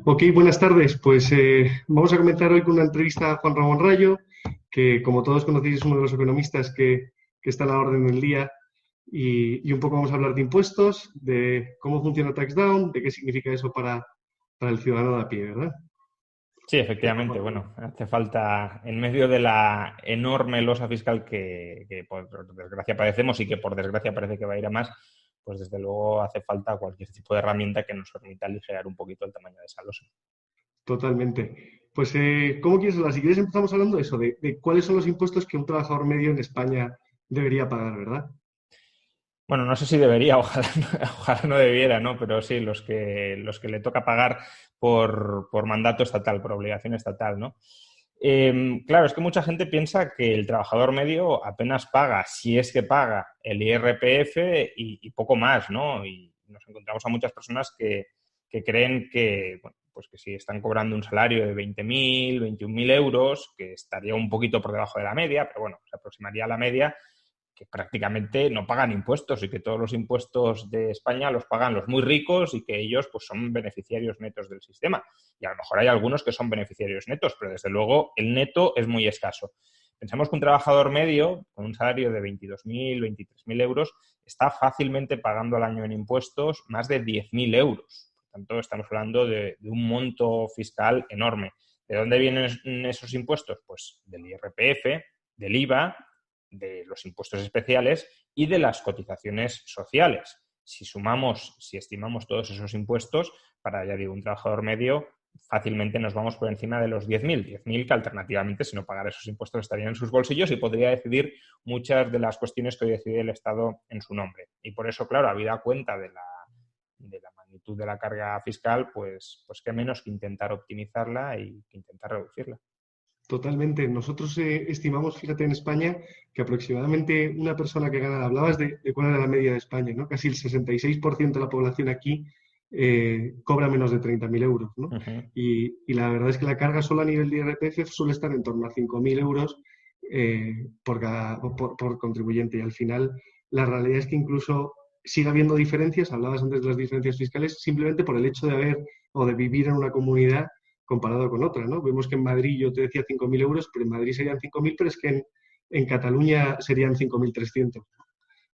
Ok, buenas tardes. Pues vamos a comentar hoy con una entrevista a Juan Ramón Rayo, que como todos conocéis es uno de los economistas que está a la orden del día y un poco vamos a hablar de impuestos, de cómo funciona TaxDown, de qué significa eso para el ciudadano de a pie, ¿verdad? Sí, efectivamente. Bueno, hace falta, en medio de la enorme losa fiscal que por desgracia padecemos y que por desgracia parece que va a ir a más, pues desde luego hace falta cualquier tipo de herramienta que nos permita aligerar un poquito el tamaño de esa losa. Totalmente. Pues, ¿cómo quieres hablar? Si quieres empezamos hablando de eso, de cuáles son los impuestos que un trabajador medio en España debería pagar, ¿verdad? Bueno, no sé si debería, ojalá, ojalá no debiera, ¿no? Pero sí, los que le toca pagar por mandato estatal, por obligación estatal, ¿no? Claro, es que mucha gente piensa que el trabajador medio apenas paga, si es que paga, el IRPF y poco más, ¿no? Y nos encontramos a muchas personas que creen que, bueno, pues que si están cobrando un salario de 20.000, 21.000 euros, que estaría un poquito por debajo de la media, pero bueno, se aproximaría a la media, que prácticamente no pagan impuestos y que todos los impuestos de España los pagan los muy ricos y que ellos pues son beneficiarios netos del sistema. Y a lo mejor hay algunos que son beneficiarios netos, pero desde luego el neto es muy escaso. Pensamos que un trabajador medio con un salario de 22.000, 23.000 euros está fácilmente pagando al año en impuestos más de 10.000 euros. Por tanto, estamos hablando de un monto fiscal enorme. ¿De dónde vienen esos impuestos? Pues del IRPF, del IVA, de los impuestos especiales y de las cotizaciones sociales. Si estimamos todos esos impuestos, para, ya digo, un trabajador medio, fácilmente nos vamos por encima de los 10.000 que alternativamente, si no pagara esos impuestos, estarían en sus bolsillos y podría decidir muchas de las cuestiones que hoy decide el Estado en su nombre. Y por eso, claro, habida cuenta de la magnitud de la carga fiscal, pues qué menos que intentar optimizarla y que intentar reducirla. Totalmente. Nosotros estimamos, fíjate, en España, que aproximadamente una persona que gana, hablabas de cuál era la media de España, ¿no? Casi el 66% de la población aquí cobra menos de 30.000 euros, ¿no? Uh -huh. Y la verdad es que la carga solo a nivel de IRPF suele estar en torno a 5.000 euros por contribuyente. Y al final, la realidad es que incluso sigue habiendo diferencias, hablabas antes de las diferencias fiscales, simplemente por el hecho de haber o de vivir en una comunidad comparado con otra, ¿no? Vemos que en Madrid yo te decía 5.000 euros, pero en Madrid serían 5.000, pero es que en Cataluña serían 5.300. O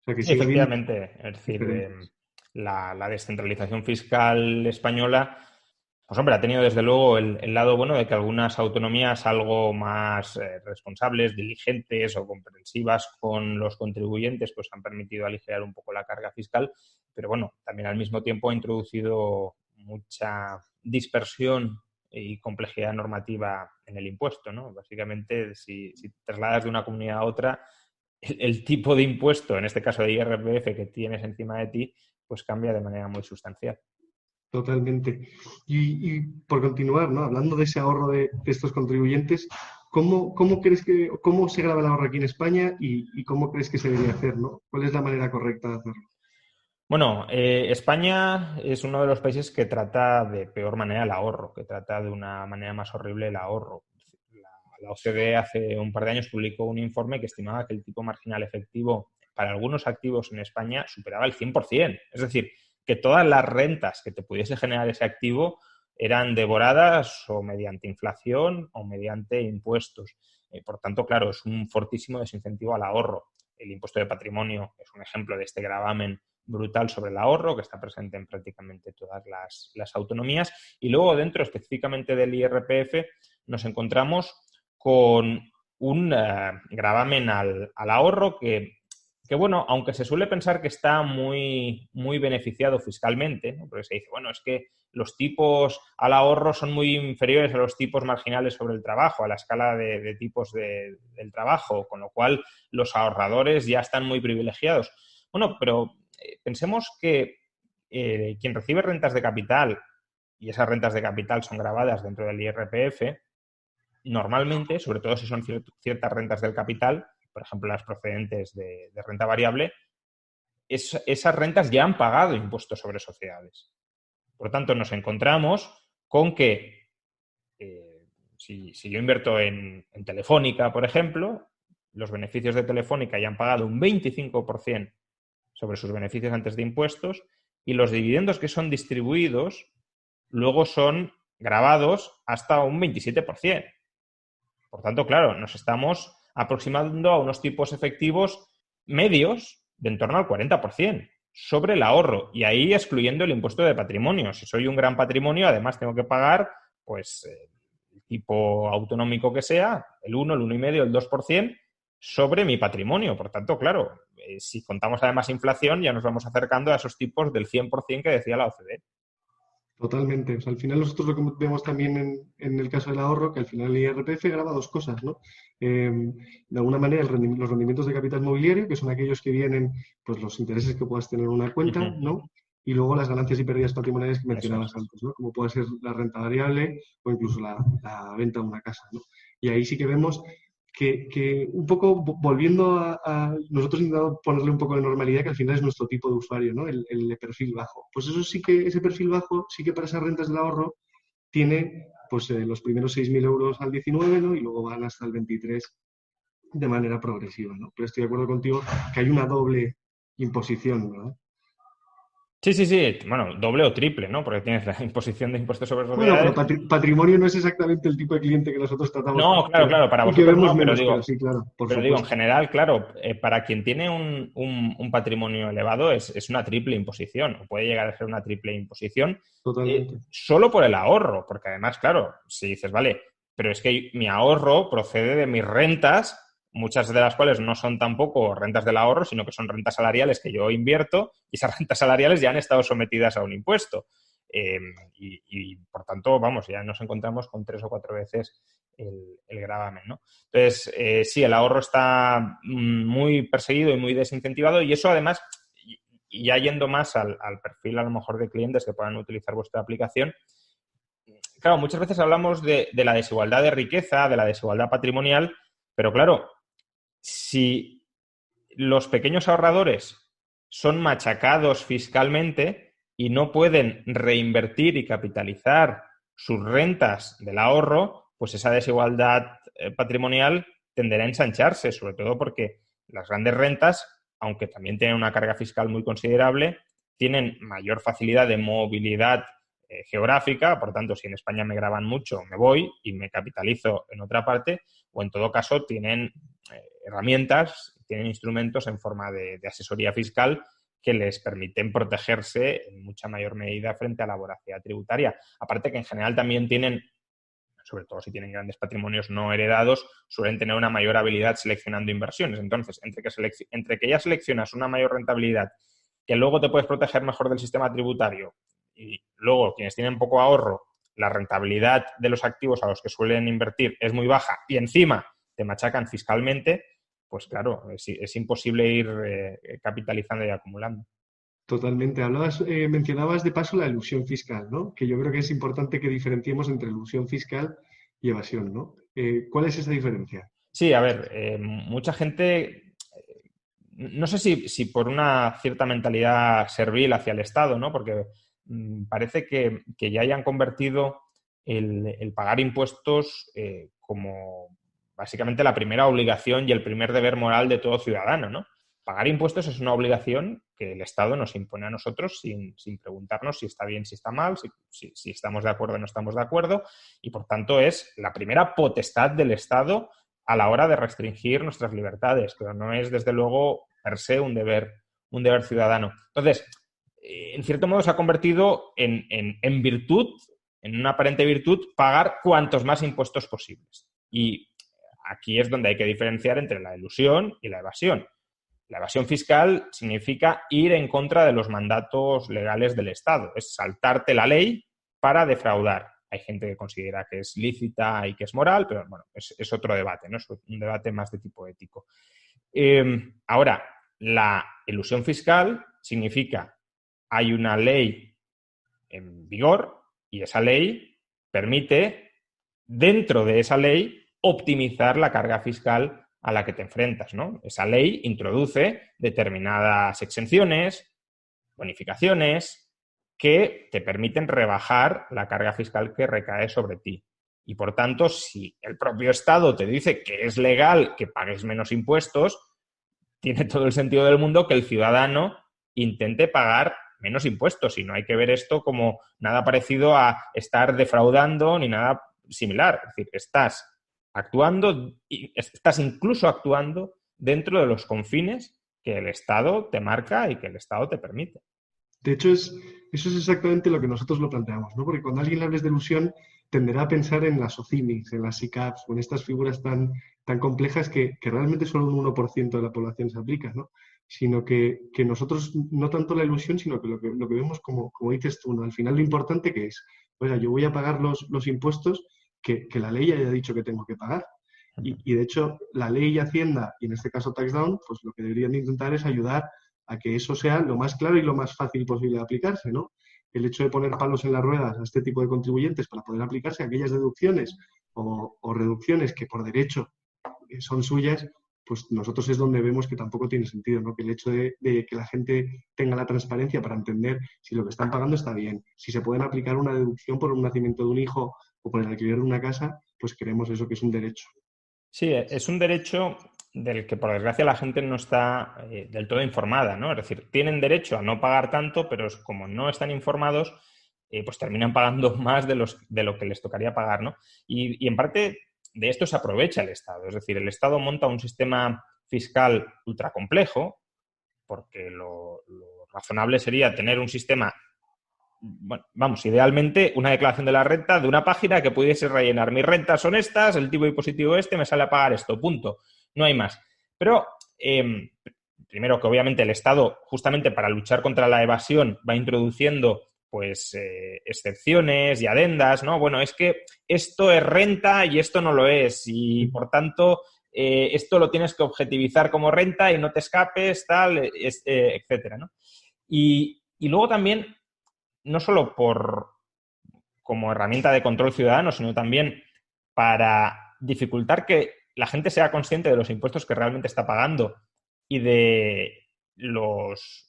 sea que Sí, sigue habiendo efectivamente. Es decir, diferencias. la descentralización fiscal española, pues hombre, ha tenido desde luego el lado bueno de que algunas autonomías algo más responsables, diligentes o comprensivas con los contribuyentes, pues han permitido aligerar un poco la carga fiscal, pero bueno, también al mismo tiempo ha introducido mucha dispersión y complejidad normativa en el impuesto, ¿no? Básicamente, si trasladas de una comunidad a otra, el tipo de impuesto, en este caso de IRPF, que tienes encima de ti, pues cambia de manera muy sustancial. Totalmente. Y por continuar, ¿no? Hablando de ese ahorro de estos contribuyentes, ¿cómo crees cómo se graba el ahorro aquí en España y cómo crees que se debería hacer, ¿no? ¿Cuál es la manera correcta de hacerlo? Bueno, España es uno de los países que trata de peor manera el ahorro, que trata de una manera más horrible el ahorro. La OCDE hace un par de años publicó un informe que estimaba que el tipo marginal efectivo para algunos activos en España superaba el 100%. Es decir, que todas las rentas que te pudiese generar ese activo eran devoradas o mediante inflación o mediante impuestos. Por tanto, claro, es un fortísimo desincentivo al ahorro. El impuesto de patrimonio es un ejemplo de este gravamen brutal sobre el ahorro que está presente en prácticamente todas las autonomías. Y luego dentro específicamente del IRPF nos encontramos con un gravamen al ahorro que, bueno, aunque se suele pensar que está muy, muy beneficiado fiscalmente, ¿no? Porque se dice, bueno, es que los tipos al ahorro son muy inferiores a los tipos marginales sobre el trabajo, a la escala de tipos del trabajo, con lo cual los ahorradores ya están muy privilegiados. Bueno, pero pensemos que quien recibe rentas de capital, y esas rentas de capital son grabadas dentro del IRPF, normalmente, sobre todo si son ciertas rentas del capital, por ejemplo las procedentes de renta variable, esas rentas ya han pagado impuestos sobre sociedades. Por lo tanto, nos encontramos con que si yo invierto en Telefónica, por ejemplo, los beneficios de Telefónica ya han pagado un 25% sobre sus beneficios antes de impuestos y los dividendos que son distribuidos luego son gravados hasta un 27%. Por tanto, claro, nos estamos aproximando a unos tipos efectivos medios de en torno al 40% sobre el ahorro, y ahí excluyendo el impuesto de patrimonio. Si soy un gran patrimonio, además tengo que pagar pues el tipo autonómico que sea, el 1, el 1,5, el 2% sobre mi patrimonio. Por tanto, claro, si contamos además inflación, ya nos vamos acercando a esos tipos del 100% que decía la OCDE. Totalmente. O sea, al final nosotros lo que vemos también en el caso del ahorro, que al final el IRPF grava dos cosas, ¿no? De alguna manera los rendimientos de capital mobiliario, que son aquellos que vienen, pues los intereses que puedas tener en una cuenta, ¿no? Y luego las ganancias y pérdidas patrimoniales que mencionabas antes, ¿no? Como puede ser la renta variable o incluso la venta de una casa, ¿no? Y ahí sí que vemos que un poco volviendo a nosotros intentamos ponerle un poco de normalidad, que al final es nuestro tipo de usuario, ¿no? El de perfil bajo. Pues eso sí que, ese perfil bajo, sí que para esas rentas del ahorro tiene pues los primeros 6.000 euros al 19, ¿no? Y luego van hasta el 23 de manera progresiva, ¿no? Pero estoy de acuerdo contigo que hay una doble imposición, ¿no? Sí, sí, sí. Bueno, doble o triple, ¿no? Porque tienes la imposición de impuestos sobre Bueno, pero sociedades. patrimonio no es exactamente el tipo de cliente que nosotros tratamos No, claro, claro, para y que vosotros vemos no, menos, pero sí, claro, por pero digo, en supuesto. general, claro, para quien tiene un patrimonio elevado es una triple imposición, o puede llegar a ser una triple imposición, Totalmente. solo por el ahorro, porque además, claro, si dices, vale, pero es que mi ahorro procede de mis rentas, muchas de las cuales no son tampoco rentas del ahorro, sino que son rentas salariales que yo invierto, y esas rentas salariales ya han estado sometidas a un impuesto. Y por tanto, vamos, ya nos encontramos con 3 o 4 veces el gravamen, ¿no? Entonces, sí, el ahorro está muy perseguido y muy desincentivado, y eso además, y ya yendo más al perfil a lo mejor de clientes que puedan utilizar vuestra aplicación, claro, muchas veces hablamos de la desigualdad de riqueza, de la desigualdad patrimonial, pero claro, si los pequeños ahorradores son machacados fiscalmente y no pueden reinvertir y capitalizar sus rentas del ahorro, pues esa desigualdad patrimonial tenderá a ensancharse, sobre todo porque las grandes rentas, aunque también tienen una carga fiscal muy considerable, tienen mayor facilidad de movilidad geográfica. Por tanto, si en España me graban mucho, me voy y me capitalizo en otra parte, o en todo caso tienen herramientas, tienen instrumentos en forma de asesoría fiscal que les permiten protegerse en mucha mayor medida frente a la voracidad tributaria. Aparte que en general también tienen, sobre todo si tienen grandes patrimonios no heredados, suelen tener una mayor habilidad seleccionando inversiones. Entonces, entre que ya seleccionas una mayor rentabilidad, que luego te puedes proteger mejor del sistema tributario, y luego quienes tienen poco ahorro, la rentabilidad de los activos a los que suelen invertir es muy baja y encima te machacan fiscalmente, pues claro, es imposible ir capitalizando y acumulando. Totalmente. Mencionabas de paso la elusión fiscal, ¿no? Que yo creo que es importante que diferenciemos entre elusión fiscal y evasión, ¿no? ¿Cuál es esa diferencia? Sí, a ver, mucha gente, no sé si por una cierta mentalidad servil hacia el Estado, ¿no? Porque parece que ya hayan convertido el pagar impuestos como básicamente la primera obligación y el primer deber moral de todo ciudadano, ¿no? Pagar impuestos es una obligación que el Estado nos impone a nosotros sin preguntarnos si está bien, si está mal, si estamos de acuerdo o no estamos de acuerdo, y por tanto es la primera potestad del Estado a la hora de restringir nuestras libertades, pero no es desde luego per se un deber ciudadano. Entonces, en cierto modo se ha convertido en virtud, en una aparente virtud, pagar cuantos más impuestos posibles. Y aquí es donde hay que diferenciar entre la elusión y la evasión. La evasión fiscal significa ir en contra de los mandatos legales del Estado, es saltarte la ley para defraudar. Hay gente que considera que es lícita y que es moral, pero bueno, es otro debate, ¿no? Es un debate más de tipo ético. Ahora, la elusión fiscal significa hay una ley en vigor y esa ley permite, dentro de esa ley, optimizar la carga fiscal a la que te enfrentas, ¿no? Esa ley introduce determinadas exenciones, bonificaciones, que te permiten rebajar la carga fiscal que recae sobre ti. Y por tanto, si el propio Estado te dice que es legal que pagues menos impuestos, tiene todo el sentido del mundo que el ciudadano intente pagar menos impuestos, y no hay que ver esto como nada parecido a estar defraudando ni nada similar. Es decir, estás actuando, y estás incluso actuando dentro de los confines que el Estado te marca y que el Estado te permite. De hecho, eso es exactamente lo que nosotros lo planteamos, ¿no? Porque cuando alguien le hables de ilusión, tenderá a pensar en las OCIMIs, en las SICAPs o en estas figuras tan complejas que realmente solo un 1% de la población se aplica, ¿no? Sino que nosotros, no tanto la ilusión, sino que lo que vemos como dices tú, ¿no? Al final lo importante que es, oiga, yo voy a pagar los impuestos que la ley haya dicho que tengo que pagar. Y de hecho, la ley y Hacienda, y en este caso TaxDown, pues lo que deberían intentar es ayudar a que eso sea lo más claro y lo más fácil posible de aplicarse, ¿no? El hecho de poner palos en las ruedas a este tipo de contribuyentes para poder aplicarse a aquellas deducciones o reducciones que por derecho son suyas, pues nosotros es donde vemos que tampoco tiene sentido, ¿no? Que el hecho de que la gente tenga la transparencia para entender si lo que están pagando está bien, si se pueden aplicar una deducción por un nacimiento de un hijo o por el alquiler de una casa, pues creemos eso que es un derecho. Sí, es un derecho del que, por desgracia, la gente no está del todo informada, ¿no? Es decir, tienen derecho a no pagar tanto, pero como no están informados, pues terminan pagando más de lo que les tocaría pagar, ¿no? Y en parte de esto se aprovecha el Estado. Es decir, el Estado monta un sistema fiscal ultra complejo, porque lo razonable sería tener un sistema, bueno, vamos, idealmente una declaración de la renta de una página que pudiese rellenar mis rentas son estas, el tipo impositivo me sale a pagar esto, punto. No hay más. Pero, primero que obviamente el Estado, justamente para luchar contra la evasión, va introduciendo pues excepciones y adendas, ¿no? Bueno, es que esto es renta y esto no lo es, y por tanto esto lo tienes que objetivizar como renta y no te escapes, tal, etcétera, ¿no? Y luego también, no solo como herramienta de control ciudadano, sino también para dificultar que la gente sea consciente de los impuestos que realmente está pagando y de los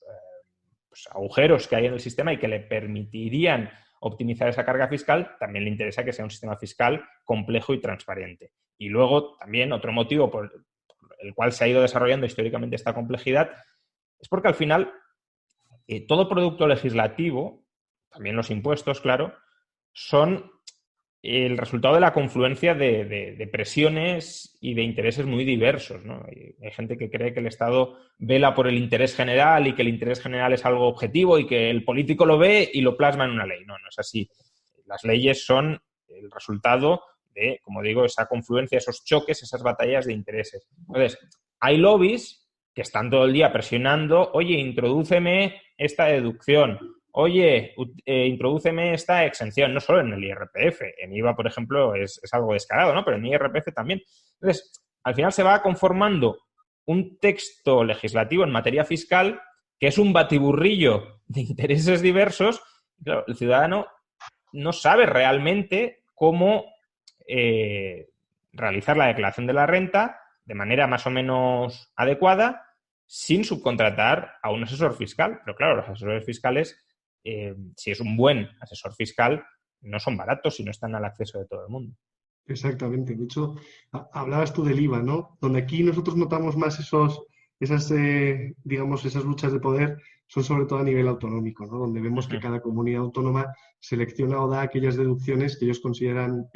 pues, agujeros que hay en el sistema y que le permitirían optimizar esa carga fiscal, también le interesa que sea un sistema fiscal complejo y transparente. Y luego también otro motivo por el cual se ha ido desarrollando históricamente esta complejidad es porque al final todo producto legislativo, también los impuestos, claro, son el resultado de la confluencia de presiones y de intereses muy diversos, ¿no? Hay gente que cree que el Estado vela por el interés general y que el interés general es algo objetivo y que el político lo ve y lo plasma en una ley. No, no es así. Las leyes son el resultado de, como digo, esa confluencia, esos choques, esas batallas de intereses. Entonces, hay lobbies que están todo el día presionando, oye, introdúceme esta deducción, oye, introdúceme esta exención, no solo en el IRPF, en IVA, por ejemplo, es algo descarado, ¿no? Pero en IRPF también. Entonces, al final se va conformando un texto legislativo en materia fiscal que es un batiburrillo de intereses diversos. Claro, el ciudadano no sabe realmente cómo realizar la declaración de la renta de manera más o menos adecuada sin subcontratar a un asesor fiscal. Pero claro, los asesores fiscales, si es un buen asesor fiscal, no son baratos y no están al acceso de todo el mundo. Exactamente. De hecho, hablabas tú del IVA, ¿no? Donde aquí nosotros notamos más digamos, esas luchas de poder son sobre todo a nivel autonómico, ¿no? Donde vemos que cada comunidad autónoma selecciona o da aquellas deducciones que ellos consideran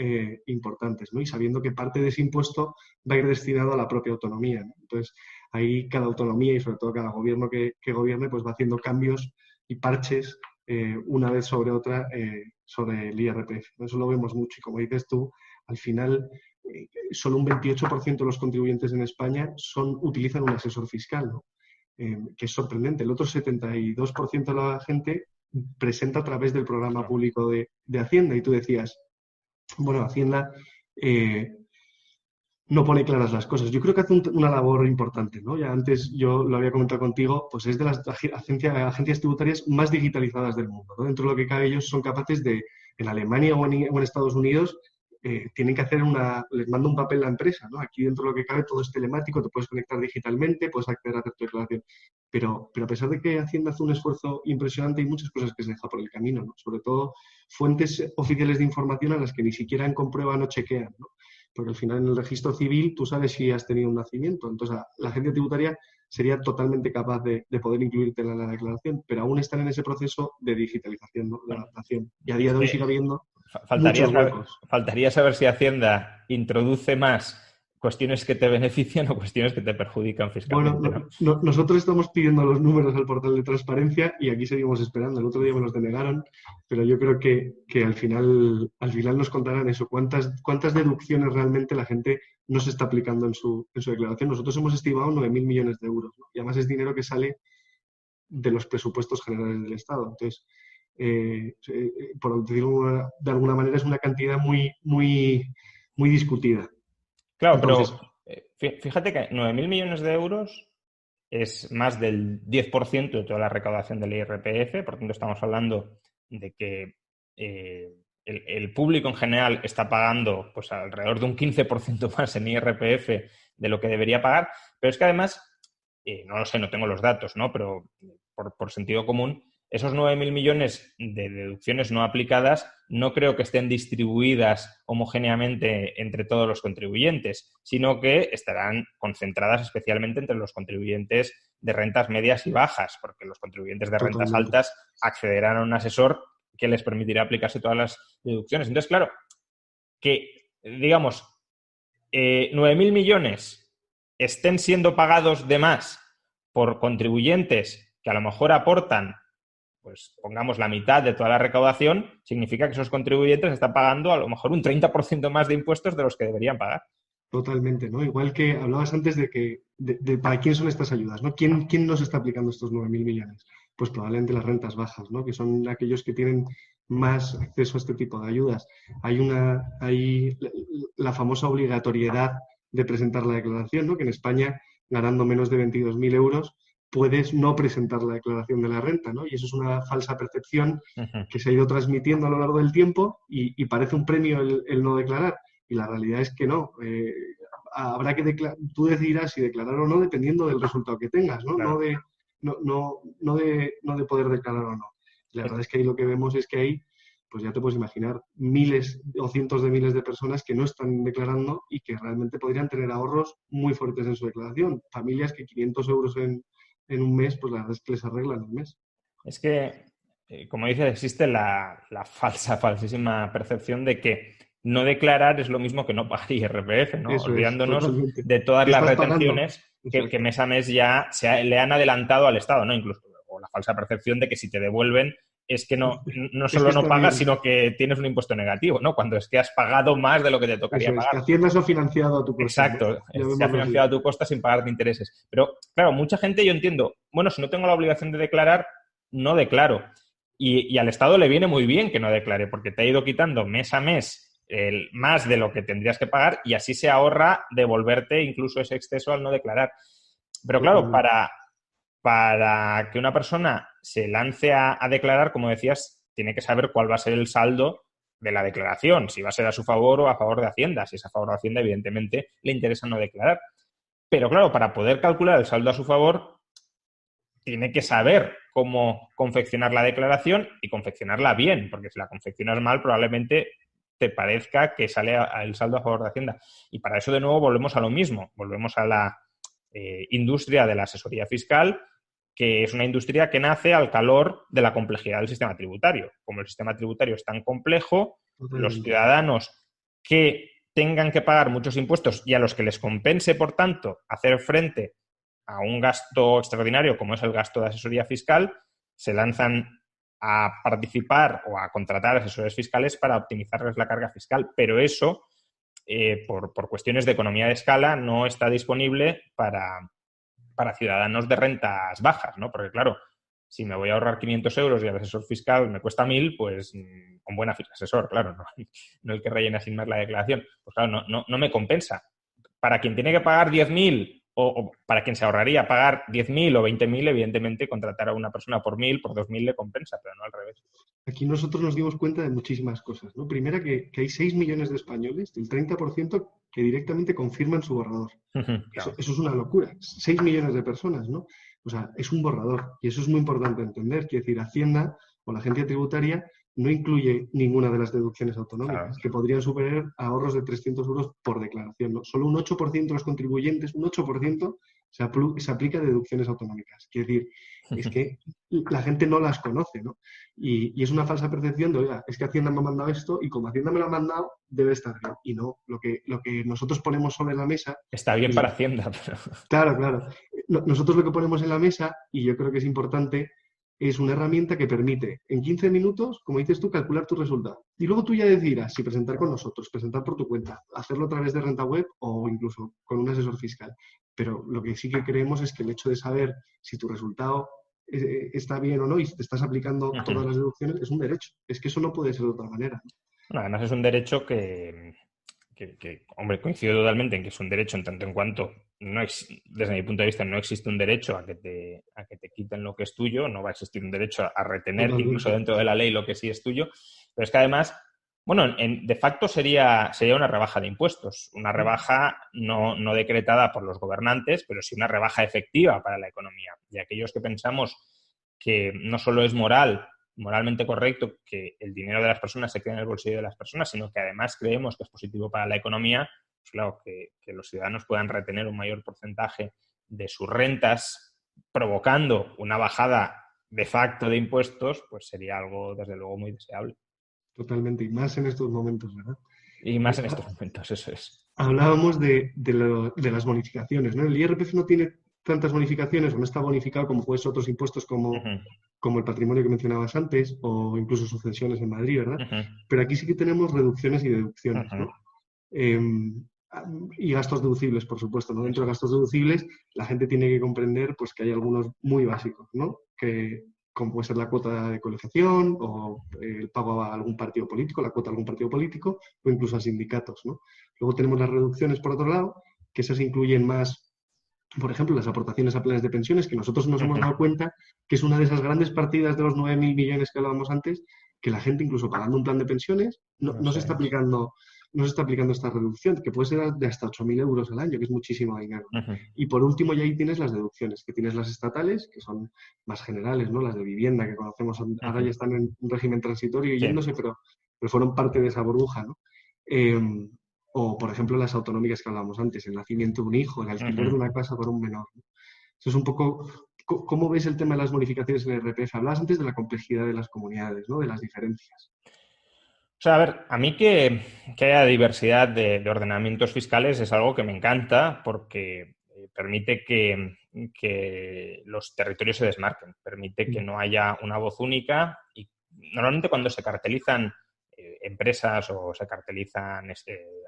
importantes, ¿no? Y sabiendo que parte de ese impuesto va a ir destinado a la propia autonomía, ¿no? Entonces, ahí cada autonomía y sobre todo cada gobierno que gobierne, pues va haciendo cambios y parches una vez sobre otra sobre el IRPF. Eso lo vemos mucho y como dices tú, al final solo un 28% de los contribuyentes en España utilizan un asesor fiscal, ¿no? Que es sorprendente. El otro 72% de la gente presenta a través del programa público de Hacienda. Y tú decías, bueno, Hacienda no pone claras las cosas. Yo creo que hace una labor importante, ¿no? Ya antes yo lo había comentado contigo, pues es de las agencias tributarias más digitalizadas del mundo, ¿no? Dentro de lo que cabe, ellos son capaces de, en Alemania o en Estados Unidos, tienen que hacer les manda un papel la empresa, ¿no? Aquí dentro de lo que cabe todo es telemático, te puedes conectar digitalmente, puedes acceder a hacer tu declaración. Pero a pesar de que Hacienda hace un esfuerzo impresionante, hay muchas cosas que se deja por el camino, ¿no? Sobre todo fuentes oficiales de información a las que ni siquiera comprueban o chequean, ¿no? Porque al final en el registro civil tú sabes si has tenido un nacimiento. Entonces la agencia tributaria sería totalmente capaz de poder incluirte en la declaración, pero aún están en ese proceso de digitalización, ¿no? De Bueno, adaptación. Y a día es de hoy que sigue habiendo faltaría muchos saber, huecos. faltaría saber si Hacienda introduce más cuestiones que te benefician o cuestiones que te perjudican Bueno, fiscalmente, ¿no? nosotros estamos pidiendo los números al portal de transparencia y aquí seguimos esperando. El otro día me los denegaron, pero yo creo que al final nos contarán eso, cuántas deducciones realmente la gente no se está aplicando en su declaración. Nosotros hemos estimado 9.000 millones de euros, ¿no? Y además es dinero que sale de los presupuestos generales del Estado. Entonces, por decirlo de alguna manera, es una cantidad muy, muy, muy discutida. Claro, Entonces, pero fíjate que 9.000 millones de euros es más del 10% de toda la recaudación del IRPF, por tanto estamos hablando de que el público en general está pagando pues alrededor de un 15% más en IRPF de lo que debería pagar, pero es que además, no lo sé, no tengo los datos, ¿no? Pero por sentido común, esos 9.000 millones de deducciones no aplicadas no creo que estén distribuidas homogéneamente entre todos los contribuyentes, sino que estarán concentradas especialmente entre los contribuyentes de rentas medias y bajas, porque los contribuyentes de rentas totalmente. altas accederán a un asesor que les permitirá aplicarse todas las deducciones. Entonces, claro, que, digamos, 9.000 millones estén siendo pagados de más por contribuyentes que a lo mejor aportan, pues pongamos la mitad de toda la recaudación, significa que esos contribuyentes están pagando a lo mejor un 30% más de impuestos de los que deberían pagar. Totalmente, ¿no? Igual que hablabas antes de para quién son estas ayudas, ¿no? ¿Quién nos está aplicando estos 9.000 millones? Pues probablemente las rentas bajas, ¿no? Que son aquellos que tienen más acceso a este tipo de ayudas. Hay la famosa obligatoriedad de presentar la declaración, ¿no? Que en España, ganando menos de 22.000 euros, puedes no presentar la declaración de la renta, ¿no? Y eso es una falsa percepción Uh-huh. que se ha ido transmitiendo a lo largo del tiempo y parece un premio el no declarar. Y la realidad es que no. Habrá que tú decidirás si declarar o no dependiendo del resultado que tengas, ¿no? Claro. No de poder declarar o no. La verdad es que ahí lo que vemos es que hay, pues ya te puedes imaginar, miles o cientos de miles de personas que no están declarando y que realmente podrían tener ahorros muy fuertes en su declaración. Familias que 500 euros en un mes, pues la verdad es que les arreglan el mes. Es que, como dices, existe la falsísima percepción de que no declarar es lo mismo que no pagar IRPF, ¿no? Eso es, Olvidándonos totalmente. de todas ¿Qué las estás pagando? retenciones que Exacto. mes a mes ya le han adelantado al Estado, ¿no? Incluso, o la falsa percepción de que si te devuelven es que no Es que solo no está pagas, bien. sino que tienes un impuesto negativo, ¿no? Cuando es que has pagado más de lo que te Eso tocaría es, pagar. que Hacienda se ha financiado a tu costa, ¿no? Exacto, se ha Llamémoslo así. financiado a tu costa sin pagarte intereses. Pero, claro, mucha gente yo entiendo, bueno, si no tengo la obligación de declarar, no declaro. Y al Estado le viene muy bien que no declare, porque te ha ido quitando mes a mes más de lo que tendrías que pagar y así se ahorra devolverte incluso ese exceso al no declarar. Pero claro, Totalmente. para que una persona se lance a declarar, como decías, tiene que saber cuál va a ser el saldo de la declaración, si va a ser a su favor o a favor de Hacienda. Si es a favor de Hacienda, evidentemente le interesa no declarar. Pero claro, para poder calcular el saldo a su favor, tiene que saber cómo confeccionar la declaración y confeccionarla bien, porque si la confeccionas mal, probablemente te parezca que sale el saldo a favor de Hacienda. Y para eso, de nuevo, volvemos a lo mismo. Volvemos a la industria de la asesoría fiscal, que es una industria que nace al calor de la complejidad del sistema tributario. Como el sistema tributario es tan complejo, los Totalmente. ciudadanos que tengan que pagar muchos impuestos y a los que les compense, por tanto, hacer frente a un gasto extraordinario como es el gasto de asesoría fiscal, se lanzan a participar o a contratar asesores fiscales para optimizarles la carga fiscal. Pero eso, por cuestiones de economía de escala, no está disponible para ciudadanos de rentas bajas, ¿no? Porque, claro, si me voy a ahorrar 500 euros y el asesor fiscal me cuesta 1.000, pues con buena asesor, claro, no, no el que rellena sin más la declaración. Pues claro, no me compensa. Para quien tiene que pagar 10.000 o para quien se ahorraría pagar 10.000 o 20.000, evidentemente contratar a una persona por 1.000, por 2.000 le compensa, pero no al revés. Aquí nosotros nos dimos cuenta de muchísimas cosas, ¿no? Primera, que hay 6 millones de españoles, el 30%, que directamente confirman su borrador. Eso, Claro. eso es una locura. 6 millones de personas, ¿no? O sea, es un borrador. Y eso es muy importante entender. Quiere decir, Hacienda o la agencia tributaria no incluye ninguna de las deducciones Claro. autonómicas, que podrían superar ahorros de 300 euros por declaración, ¿no? Solo un 8% de los contribuyentes, un 8%, se aplica deducciones autonómicas. Quiere decir, es que la gente no las conoce, ¿no? Y es una falsa percepción de, oiga, es que Hacienda me ha mandado esto y como Hacienda me lo ha mandado, debe estar bien. Y no, lo que nosotros ponemos sobre la mesa... Está bien Y, para Hacienda, pero... claro, claro. Nosotros lo que ponemos en la mesa, y yo creo que es importante, es una herramienta que permite en 15 minutos, como dices tú, calcular tu resultado. Y luego tú ya decidirás si presentar con nosotros, presentar por tu cuenta, hacerlo a través de Renta Web o incluso con un asesor fiscal. Pero lo que sí que creemos es que el hecho de saber si tu resultado está bien o no y si te estás aplicando todas las deducciones es un derecho. Es que eso no puede ser de otra manera. Bueno, además es un derecho que, hombre, coincido totalmente en que es un derecho en tanto en cuanto, desde mi punto de vista, no existe un derecho a que te quiten lo que es tuyo, no va a existir un derecho a retener incluso dentro de la ley lo que sí es tuyo, pero es que además, bueno, de facto sería una rebaja de impuestos, una rebaja no decretada por los gobernantes, pero sí una rebaja efectiva para la economía. Y aquellos que pensamos que no solo es moralmente correcto que el dinero de las personas se quede en el bolsillo de las personas, sino que además creemos que es positivo para la economía, pues claro, que los ciudadanos puedan retener un mayor porcentaje de sus rentas, provocando una bajada de facto de impuestos, pues sería algo, desde luego, muy deseable. Totalmente, y más en estos momentos, ¿verdad? Y más en estos momentos, eso es. Hablábamos de las bonificaciones, ¿no? El IRPF no tiene tantas bonificaciones o no está bonificado como pueden ser otros impuestos como el patrimonio que mencionabas antes o incluso sucesiones en Madrid, ¿verdad? Pero aquí sí que tenemos reducciones y deducciones, ¿no? Y gastos deducibles, por supuesto, ¿no? Dentro de gastos deducibles, la gente tiene que comprender pues, que hay algunos muy básicos, ¿no? Como puede ser la cuota de colegiación o el pago a algún partido político, la cuota a algún partido político o incluso a sindicatos, ¿no? Luego tenemos las reducciones, por otro lado, que esas incluyen más, por ejemplo, las aportaciones a planes de pensiones, que nosotros nos hemos dado cuenta que es una de esas grandes partidas de los 9.000 millones que hablábamos antes, que la gente, incluso pagando un plan de pensiones, no se está aplicando esta reducción, que puede ser de hasta 8.000 euros al año, que es muchísimo dinero. Y por último, ya ahí tienes las deducciones, que tienes las estatales, que son más generales, ¿no? Las de vivienda, que conocemos, ahora ya están en un régimen transitorio yéndose, pero pero fueron parte de esa burbuja, ¿no? O, por ejemplo, las autonómicas que hablábamos antes, el nacimiento de un hijo, el alquiler de una casa para un menor, ¿no? Eso es un poco... ¿Cómo ves el tema de las modificaciones en el IRPF? Hablabas antes de la complejidad de las comunidades, ¿no? De las diferencias. O sea, a ver, a mí que haya diversidad de ordenamientos fiscales es algo que me encanta porque permite que los territorios se desmarquen, permite que no haya una voz única y normalmente cuando se cartelizan empresas o se cartelizan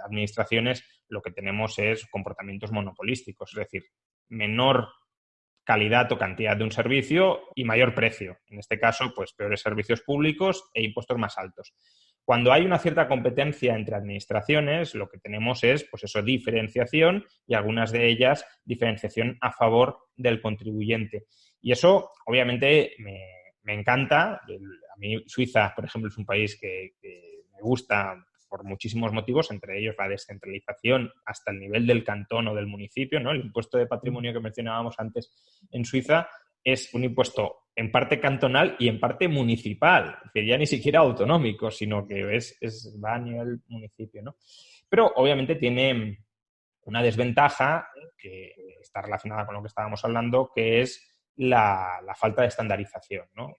administraciones, lo que tenemos es comportamientos monopolísticos, es decir, menor calidad o cantidad de un servicio y mayor precio. En este caso, pues peores servicios públicos e impuestos más altos. Cuando hay una cierta competencia entre administraciones, lo que tenemos es, pues eso, diferenciación y algunas de ellas diferenciación a favor del contribuyente. Y eso, obviamente, me encanta. A mí Suiza, por ejemplo, es un país que me gusta por muchísimos motivos, entre ellos la descentralización hasta el nivel del cantón o del municipio, ¿no? El impuesto de patrimonio que mencionábamos antes en Suiza es un impuesto en parte cantonal y en parte municipal, es decir, ya ni siquiera autonómico, sino que va a nivel municipio, ¿no? Pero obviamente tiene una desventaja que está relacionada con lo que estábamos hablando, que es la falta de estandarización, ¿no?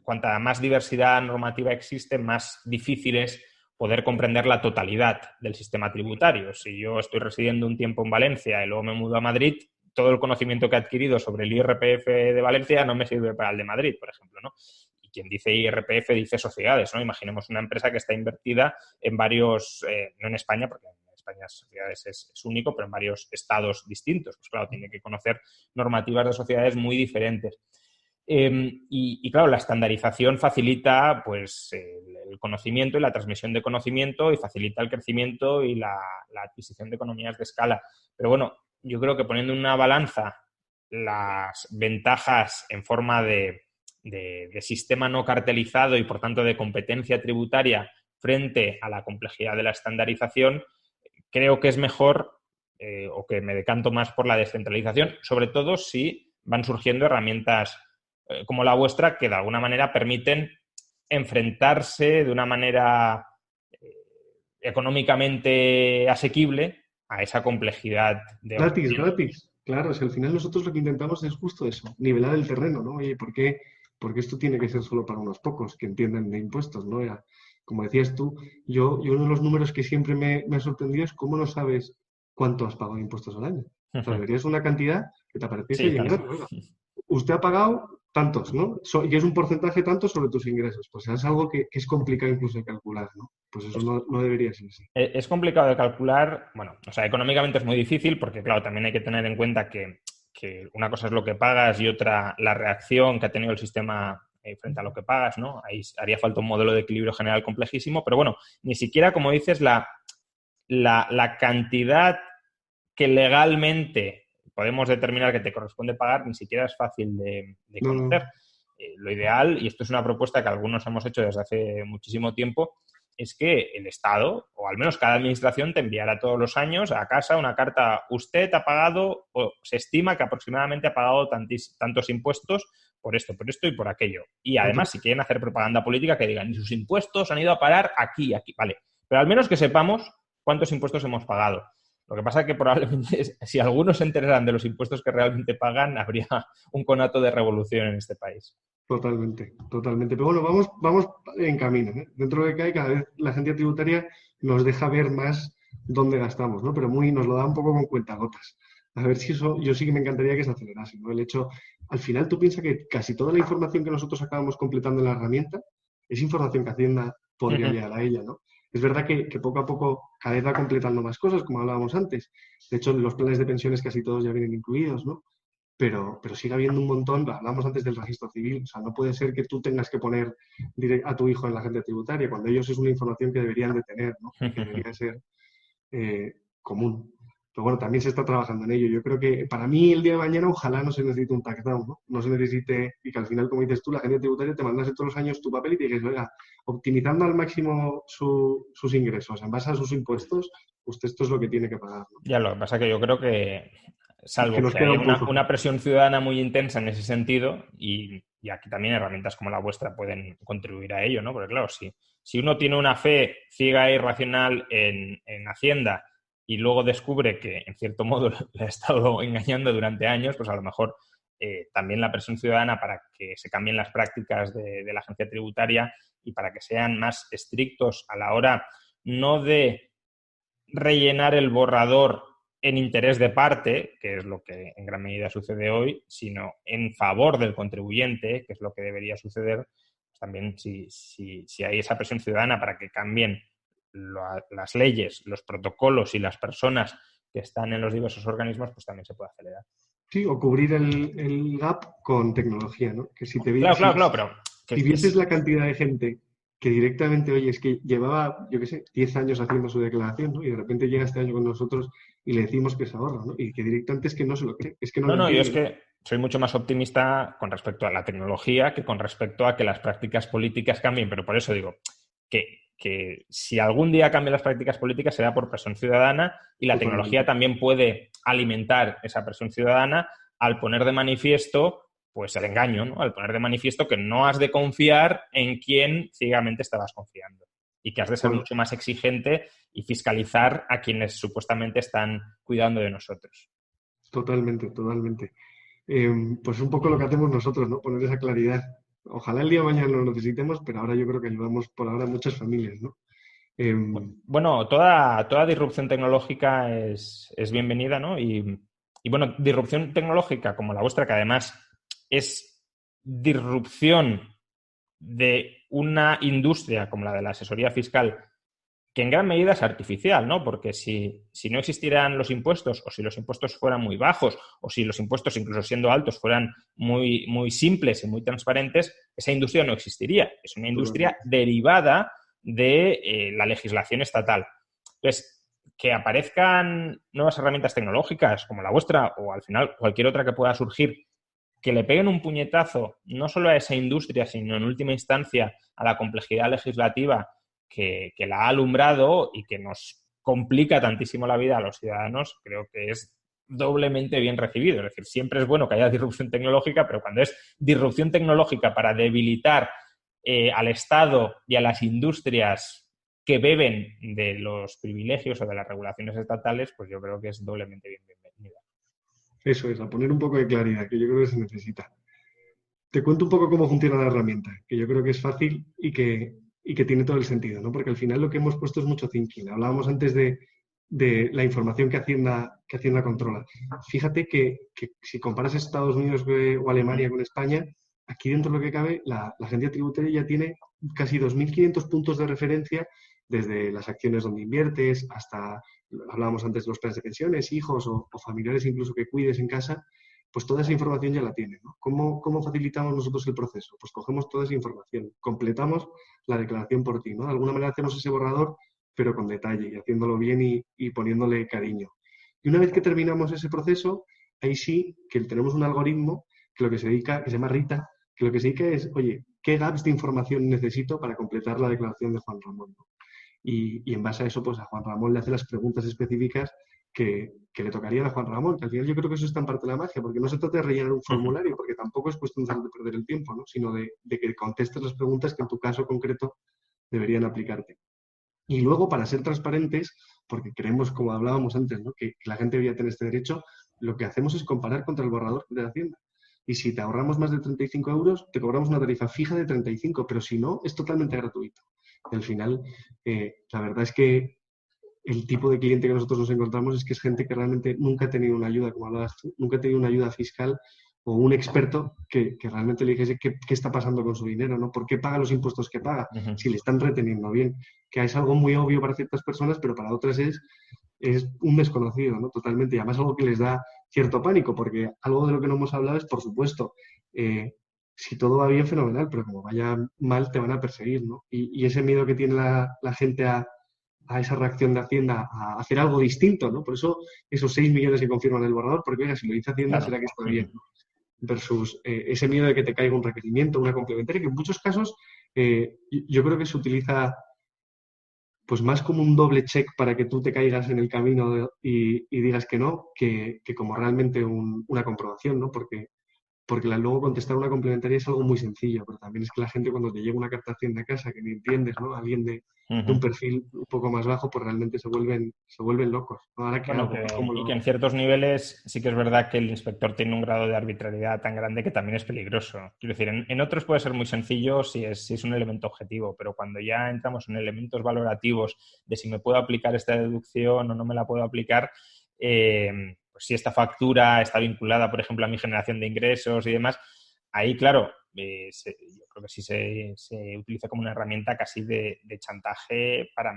Cuanta más diversidad normativa existe, más difícil es poder comprender la totalidad del sistema tributario. Si yo estoy residiendo un tiempo en Valencia y luego me mudo a Madrid, todo el conocimiento que he adquirido sobre el IRPF de Valencia no me sirve para el de Madrid, por ejemplo, ¿no? Y quien dice IRPF dice sociedades, ¿no? Imaginemos una empresa que está invertida en varios, no en España, porque en España sociedades es único, pero en varios estados distintos. Pues claro, tiene que conocer normativas de sociedades muy diferentes. Y claro, la estandarización facilita pues, el conocimiento y la transmisión de conocimiento y facilita el crecimiento y la adquisición de economías de escala. Pero bueno, yo creo que poniendo en una balanza las ventajas en forma de sistema no cartelizado y por tanto de competencia tributaria frente a la complejidad de la estandarización, creo que es mejor o que me decanto más por la descentralización, sobre todo si van surgiendo herramientas como la vuestra, que de alguna manera permiten enfrentarse de una manera económicamente asequible a esa complejidad de Gratis, objetivos. gratis. Claro, si al final nosotros lo que intentamos es justo eso, nivelar el terreno, ¿no? Oye, ¿por qué esto tiene que ser solo para unos pocos que entienden de impuestos, ¿no? Como decías tú, yo uno de los números que siempre me ha sorprendido es cómo no sabes cuánto has pagado de impuestos al año. O sea, deberías una cantidad que te apareciese Sí, y en tanto. grande, oiga, usted ha pagado tantos, ¿no? Y es un porcentaje tanto sobre tus ingresos. Pues es algo que es complicado incluso de calcular, ¿no? Pues eso no debería ser así. Es complicado de calcular, bueno, o sea, económicamente es muy difícil porque, claro, también hay que tener en cuenta que una cosa es lo que pagas y otra la reacción que ha tenido el sistema frente a lo que pagas, ¿no? Ahí haría falta un modelo de equilibrio general complejísimo, pero bueno, ni siquiera, como dices, la cantidad que legalmente podemos determinar que te corresponde pagar ni siquiera es fácil de No, conocer. no. Lo ideal, y esto es una propuesta que algunos hemos hecho desde hace muchísimo tiempo, es que el Estado, o al menos cada administración, te enviara todos los años a casa una carta. Usted ha pagado, o se estima que aproximadamente ha pagado tantos impuestos por esto y por aquello. Y además, si quieren hacer propaganda política, que digan, y sus impuestos han ido a parar aquí, vale. Pero al menos que sepamos cuántos impuestos hemos pagado. Lo que pasa es que probablemente, si algunos se enteraran de los impuestos que realmente pagan, habría un conato de revolución en este país. Totalmente, totalmente. Pero bueno, vamos en camino, ¿eh? Dentro de que hay, cada vez la agencia tributaria nos deja ver más dónde gastamos, ¿no? Pero nos lo da un poco con cuentagotas. A ver si eso, yo sí que me encantaría que se acelerase, ¿no? El hecho, al final tú piensas que casi toda la información que nosotros acabamos completando en la herramienta es información que Hacienda podría llegar a ella, ¿no? Es verdad que poco a poco cada vez va completando más cosas, como hablábamos antes. De hecho, los planes de pensiones casi todos ya vienen incluidos, ¿no? Pero sigue habiendo un montón, hablamos antes del registro civil, o sea, no puede ser que tú tengas que poner a tu hijo en la agencia tributaria, cuando ellos es una información que deberían de tener, ¿no? Y que debería ser común. Pero bueno, también se está trabajando en ello. Yo creo que para mí el día de mañana ojalá no se necesite un tax down, ¿no? No se necesite, y que al final, como dices tú, la agencia tributaria te mandase todos los años tu papel y te dices, oiga, optimizando al máximo sus ingresos en base a sus impuestos, usted esto es lo que tiene que pagar, ¿no? Ya, lo que pasa es que yo creo que, Que salvo nos que queda haya un pozo. una presión ciudadana muy intensa en ese sentido, y aquí también herramientas como la vuestra pueden contribuir a ello, ¿no? Porque claro, si uno tiene una fe ciega e irracional en Hacienda y luego descubre que, en cierto modo, le ha estado engañando durante años, pues a lo mejor también la presión ciudadana para que se cambien las prácticas de la agencia tributaria y para que sean más estrictos a la hora no de rellenar el borrador en interés de parte, que es lo que en gran medida sucede hoy, sino en favor del contribuyente, que es lo que debería suceder. Pues también si hay esa presión ciudadana para que cambien las leyes, los protocolos y las personas que están en los diversos organismos, pues también se puede acelerar. Sí, o cubrir el gap con tecnología, ¿no? Que Claro, pero si vieses la cantidad de gente que directamente, oye, es que llevaba, yo qué sé, 10 años haciendo su declaración, ¿no? Y de repente llega este año con nosotros y le decimos que se ahorra, ¿no? Y que directamente es que no se lo cree, es que no lo No, yo es entiende, ¿no? que soy mucho más optimista con respecto a la tecnología que con respecto a que las prácticas políticas cambien, pero por eso digo que si algún día cambian las prácticas políticas será por presión ciudadana y la tecnología Totalmente. también puede alimentar esa presión ciudadana al poner de manifiesto pues el engaño, ¿no? Al poner de manifiesto que no has de confiar en quien ciegamente estabas confiando y que has de ser Bueno, mucho más exigente y fiscalizar a quienes supuestamente están cuidando de nosotros. totalmente, totalmente. Pues un poco lo que hacemos nosotros, ¿no? Poner esa claridad. Ojalá el día de mañana lo necesitemos, pero ahora yo creo que ayudamos por ahora a muchas familias, ¿no? Bueno, toda disrupción tecnológica es bienvenida, ¿no? Y bueno, disrupción tecnológica como la vuestra, que además es disrupción de una industria como la de la asesoría fiscal, que en gran medida es artificial, ¿no? Porque si no existieran los impuestos, o si los impuestos fueran muy bajos, o si los impuestos, incluso siendo altos, fueran muy, muy simples y muy transparentes, esa industria no existiría. Es una industria Totalmente. derivada de la legislación estatal. Entonces, que aparezcan nuevas herramientas tecnológicas como la vuestra, o al final cualquier otra que pueda surgir, que le peguen un puñetazo no solo a esa industria, sino en última instancia a la complejidad legislativa que la ha alumbrado y que nos complica tantísimo la vida a los ciudadanos, creo que es doblemente bien recibido. Es decir, siempre es bueno que haya disrupción tecnológica, pero cuando es disrupción tecnológica para debilitar al Estado y a las industrias que beben de los privilegios o de las regulaciones estatales, pues yo creo que es doblemente bienvenida. Eso es, a poner un poco de claridad, que yo creo que se necesita. Te cuento un poco cómo funciona la herramienta, que yo creo que es fácil y que tiene todo el sentido, ¿no? Porque al final lo que hemos puesto es mucho thinking. Hablábamos antes de la información que Hacienda controla. Fíjate que si comparas Estados Unidos o Alemania con España, aquí dentro de lo que cabe, la agencia tributaria ya tiene casi 2.500 puntos de referencia, desde las acciones donde inviertes hasta, hablábamos antes de los planes de pensiones, hijos o familiares incluso que cuides en casa, pues toda esa información ya la tiene, ¿no? ¿Cómo facilitamos nosotros el proceso? Pues cogemos toda esa información, completamos la declaración por ti, ¿no? De alguna manera hacemos ese borrador, pero con detalle y haciéndolo bien y poniéndole cariño. Y una vez que terminamos ese proceso, ahí sí que tenemos un algoritmo que lo que se dedica, que se llama Rita, que lo que se dedica es, oye, ¿qué gaps de información necesito para completar la declaración de Juan Ramón? ¿No? Y en base a eso, pues a Juan Ramón le hace las preguntas específicas que le tocarían a Juan Ramón, que al final yo creo que eso está en parte de la magia, porque no se trata de rellenar un formulario, porque tampoco es cuestión de perder el tiempo, ¿no? Sino de que contestes las preguntas que en tu caso concreto deberían aplicarte. Y luego, para ser transparentes, porque creemos, como hablábamos antes, ¿no? que la gente debería tener este derecho, lo que hacemos es comparar contra el borrador de Hacienda. Y si te ahorramos más de 35 euros, te cobramos una tarifa fija de 35, pero si no, es totalmente gratuito. Y al final, la verdad es que el tipo de cliente que nosotros nos encontramos es que es gente que realmente nunca ha tenido una ayuda, como hablabas tú, nunca ha tenido una ayuda fiscal o un experto que realmente le dijese qué está pasando con su dinero, ¿no? ¿Por qué paga los impuestos que paga? Si le están reteniendo bien. Que es algo muy obvio para ciertas personas, pero para otras es un desconocido, ¿no? Totalmente. Y además algo que les da cierto pánico, porque algo de lo que no hemos hablado es, por supuesto, si todo va bien, fenomenal, pero como vaya mal, te van a perseguir, ¿no? Y ese miedo que tiene la gente a esa reacción de Hacienda a hacer algo distinto, ¿no? Por eso esos 6 millones que confirman el borrador, porque oiga, si lo dice Hacienda, Claro. será que está bien, ¿no? Versus ese miedo de que te caiga un requerimiento, una complementaria, que en muchos casos yo creo que se utiliza pues más como un doble check para que tú te caigas en el camino y digas que no, que como realmente una comprobación, ¿no? Porque luego contestar una complementaria es algo muy sencillo, pero también es que la gente cuando te llega una captación de casa que ni entiendes, ¿no? Alguien de un perfil un poco más bajo, pues realmente se vuelven locos, ¿no? Ahora qué Bueno, hago, pues cómo lo y que hago. en ciertos niveles sí que es verdad que el inspector tiene un grado de arbitrariedad tan grande que también es peligroso. Quiero decir, en otros puede ser muy sencillo si es un elemento objetivo, pero cuando ya entramos en elementos valorativos de si me puedo aplicar esta deducción o no me la puedo aplicar, pues si esta factura está vinculada, por ejemplo, a mi generación de ingresos y demás, ahí, claro, yo creo que sí se utiliza como una herramienta casi de chantaje para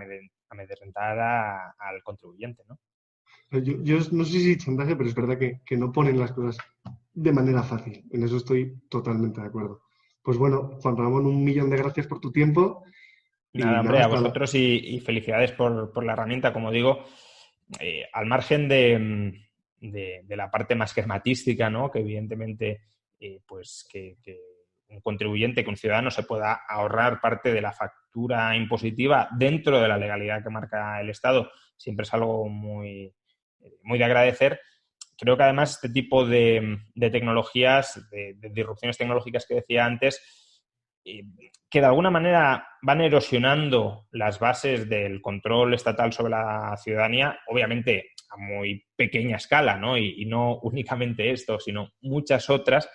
amedrentar al contribuyente, ¿no? Yo no sé si chantaje, pero es verdad que no ponen las cosas de manera fácil. En eso estoy totalmente de acuerdo. Pues bueno, Juan Ramón, 1.000.000 de gracias por tu tiempo y Nada, nada, hombre, a vosotros y felicidades por la herramienta. Como digo, al margen de la parte más esquematística, ¿no? Que evidentemente pues que un contribuyente, que un ciudadano se pueda ahorrar parte de la factura impositiva dentro de la legalidad que marca el Estado, siempre es algo muy de agradecer. Creo que además este tipo de tecnologías, de disrupciones tecnológicas que decía antes, que de alguna manera van erosionando las bases del control estatal sobre la ciudadanía, obviamente a muy pequeña escala, ¿no? Y no únicamente esto, sino muchas otras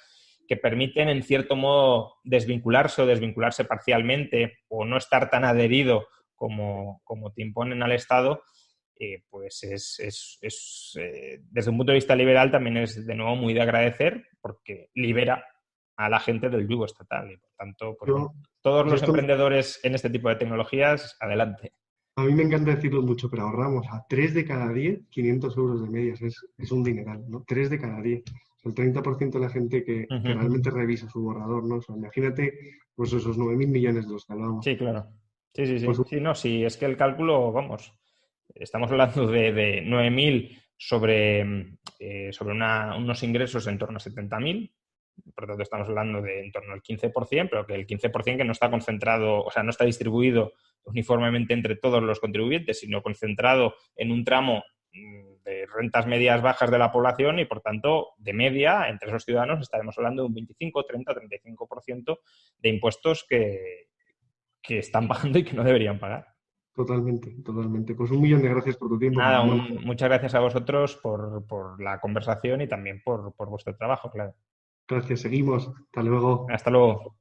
que permiten, en cierto modo, desvincularse o desvincularse parcialmente o no estar tan adherido como te imponen al Estado, pues desde un punto de vista liberal también es de nuevo muy de agradecer porque libera a la gente del yugo estatal y por tanto, pues bueno, todos yo los esto, emprendedores en este tipo de tecnologías, adelante. a mí me encanta decirlo mucho, pero ahorramos a 3 de cada 10 500 euros de medias. Es un dineral, ¿no? 3 de cada 10. El 30% de la gente que realmente revisa su borrador, ¿no? O sea, imagínate pues esos 9.000 millones de los que hablábamos. Sí, claro. Sí. Pues Sí, no, sí, es que el cálculo, vamos, estamos hablando de 9.000 sobre unos ingresos en torno a 70.000. Por lo tanto, estamos hablando de en torno al 15%, pero que el 15% que no está concentrado, o sea, no está distribuido uniformemente entre todos los contribuyentes, sino concentrado en un tramo de rentas medias bajas de la población y, por tanto, de media, entre esos ciudadanos estaremos hablando de un 25, 30, 35% de impuestos que están pagando y que no deberían pagar. Totalmente, totalmente. Pues 1.000.000 de gracias por tu tiempo, Nada, Manuel. muchas gracias a vosotros por la conversación y también por vuestro trabajo, claro. Gracias, seguimos. Hasta luego. Hasta luego.